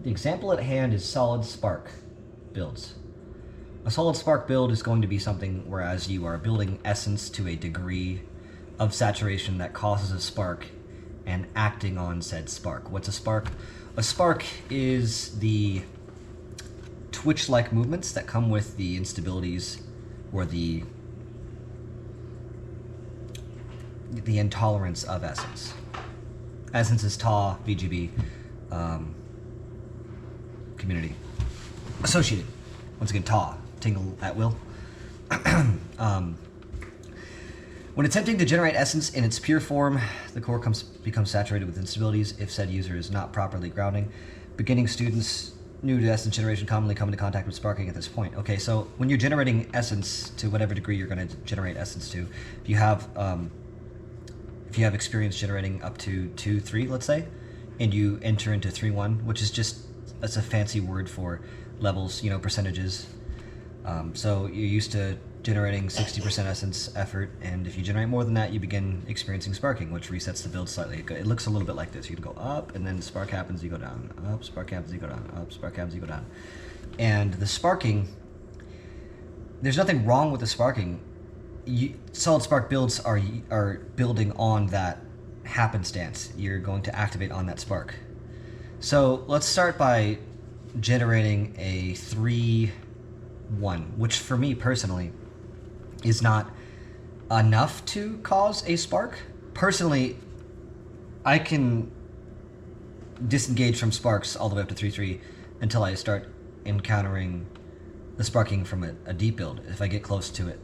The example at hand is solid spark builds. A solid spark build is going to be something whereas you are building essence to a degree of saturation that causes a spark and acting on said spark. What's a spark? A spark is the twitch-like movements that come with the instabilities or the intolerance of essence. Essence is TA, VGB, community. Associated. Once again, TA, tingle at will. When attempting to generate essence in its pure form, the core becomes saturated with instabilities if said user is not properly grounding. Beginning students new to essence generation commonly come into contact with sparking at this point. Okay, so when you're generating essence to whatever degree you're going to generate essence to, if you have experience generating up to 2, 3, let's say, and you enter into 3, 1, which is just, that's a fancy word for levels, percentages. So you're used to generating 60% essence effort, and if you generate more than that, you begin experiencing sparking, which resets the build slightly. It looks a little bit like this. You can go up, and then spark happens, you go down. Up, spark happens, you go down. Up, spark happens, you go down. And the sparking, there's nothing wrong with the sparking. Solid spark builds are building on that happenstance. You're going to activate on that spark. So let's start by generating a 3, 1, which for me personally is not enough to cause a spark. Personally, I can disengage from sparks all the way up to 3, 3 until I start encountering the sparking from a deep build if I get close to it.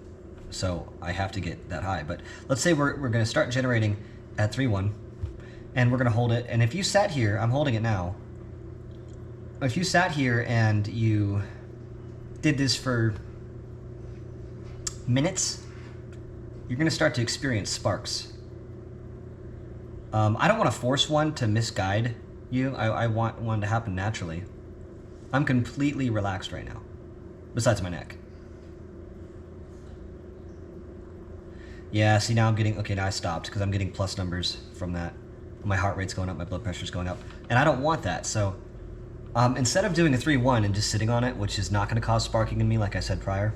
So I have to get that high. But let's say we're going to start generating at 3, 1, and we're going to hold it. And if you sat here, I'm holding it now. If you sat here and you did this for minutes, you're going to start to experience sparks. I don't want to force one to misguide you. I want one to happen naturally. I'm completely relaxed right now, besides my neck. Yeah, see, now I'm getting, okay, now I stopped because I'm getting plus numbers from that. My heart rate's going up, my blood pressure's going up, and I don't want that. So instead of doing a 3, 1 and just sitting on it, which is not going to cause sparking in me, like I said prior,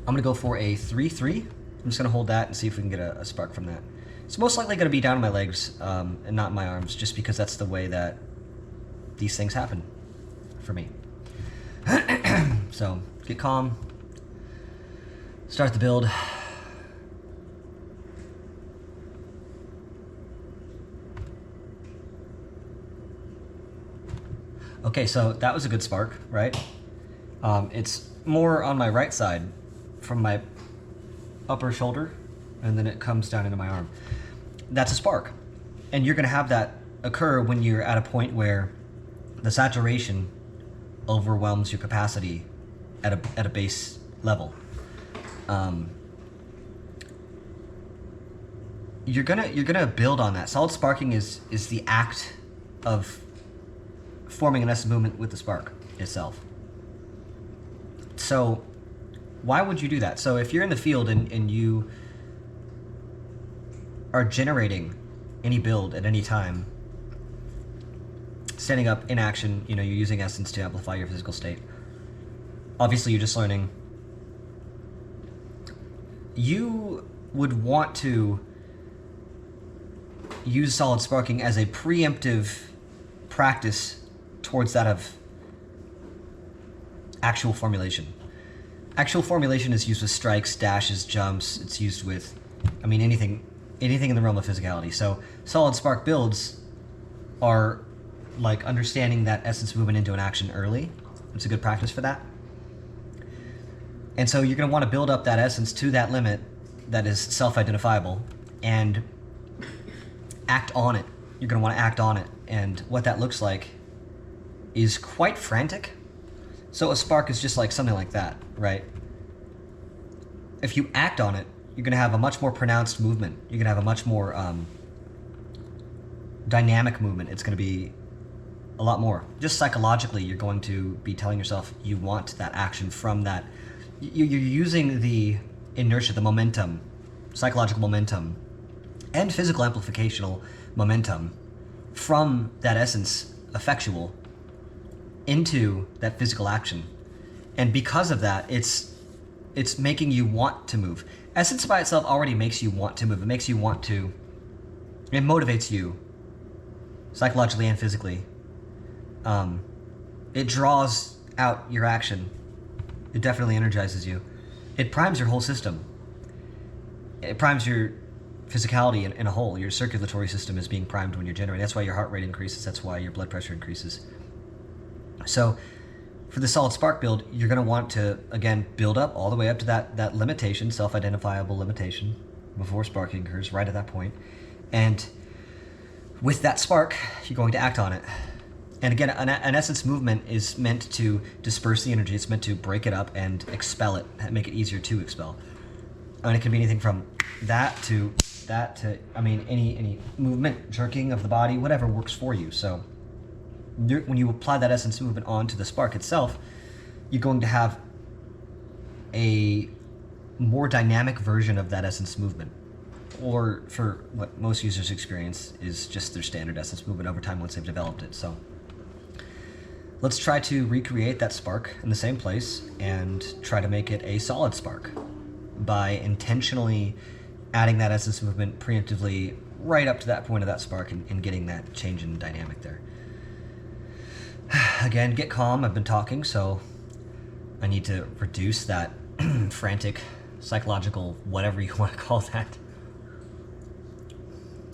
I'm going to go for a 3, 3. I'm just going to hold that and see if we can get a spark from that. It's most likely going to be down in my legs and not in my arms, just because that's the way that these things happen for me. So get calm, start the build. Okay, so that was a good spark, right? It's more on my right side from my upper shoulder, and then it comes down into my arm. That's a spark. And you're gonna have that occur when you're at a point where the saturation overwhelms your capacity at a base level. You're gonna build on that. Solid sparking is the act of forming an essence movement with the spark itself. So why would you do that? So if you're in the field and you are generating any build at any time, standing up in action, you're using essence to amplify your physical state. Obviously you're just learning. You would want to use solid sparking as a preemptive practice towards that of actual formulation. Actual formulation is used with strikes, dashes, jumps. It's used with, anything in the realm of physicality. So solid spark builds are like understanding that essence movement into an action early. It's a good practice for that. And so you're going to want to build up that essence to that limit that is self-identifiable and act on it. You're going to want to act on it. And what that looks like is quite frantic. So a spark is just like something like that, right? If you act on it, you're going to have a much more pronounced movement. You're going to have a much more dynamic movement. It's going to be a lot more. Just psychologically, you're going to be telling yourself you want that action from that. You're using the inertia, the momentum, psychological momentum, and physical amplificational momentum from that essence effectual into that physical action. And because of that, it's making you want to move. Essence by itself already makes you want to move. It makes you want to, it motivates you psychologically and physically. It draws out your action. It definitely energizes you. It primes your whole system. It primes your physicality in a whole. Your circulatory system is being primed when you're generating. That's why your heart rate increases. That's why your blood pressure increases. So for the solid spark build, you're going to want to, again, build up all the way up to that limitation, self-identifiable limitation, before sparking occurs, right at that point. And with that spark, you're going to act on it. And again, an essence movement is meant to disperse the energy. It's meant to break it up and expel it, make it easier to expel. And it can be anything from that to, I mean, any movement, jerking of the body, whatever works for you. So when you apply that essence movement onto the spark itself, you're going to have a more dynamic version of that essence movement. Or for what most users experience is just their standard essence movement over time once they've developed it. So let's try to recreate that spark in the same place and try to make it a solid spark by intentionally adding that essence movement preemptively right up to that point of that spark and getting that change in dynamic there. Again, get calm. I've been talking, so I need to reduce that frantic, psychological, whatever you want to call that.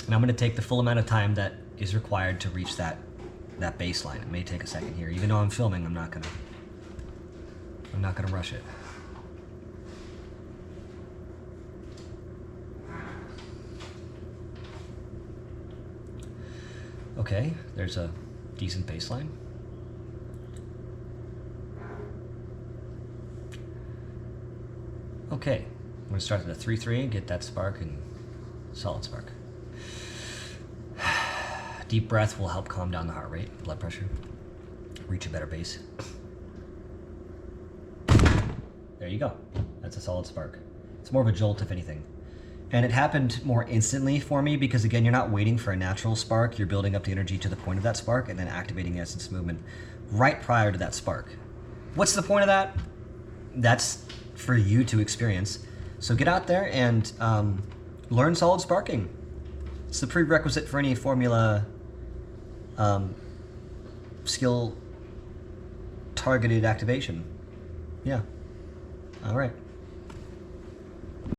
And I'm going to take the full amount of time that is required to reach that baseline. It may take a second here. Even though I'm filming, I'm not gonna rush it. Okay, there's a decent baseline. Okay, I'm gonna start at a 3-3 and get that spark and solid spark. Deep breath will help calm down the heart rate, blood pressure, reach a better base. There you go. That's a solid spark. It's more of a jolt, if anything. And it happened more instantly for me because, again, you're not waiting for a natural spark. You're building up the energy to the point of that spark and then activating the essence movement right prior to that spark. What's the point of that? That's for you to experience. So get out there and learn solid sparking. It's the prerequisite for any formula skill targeted activation. Yeah. All right.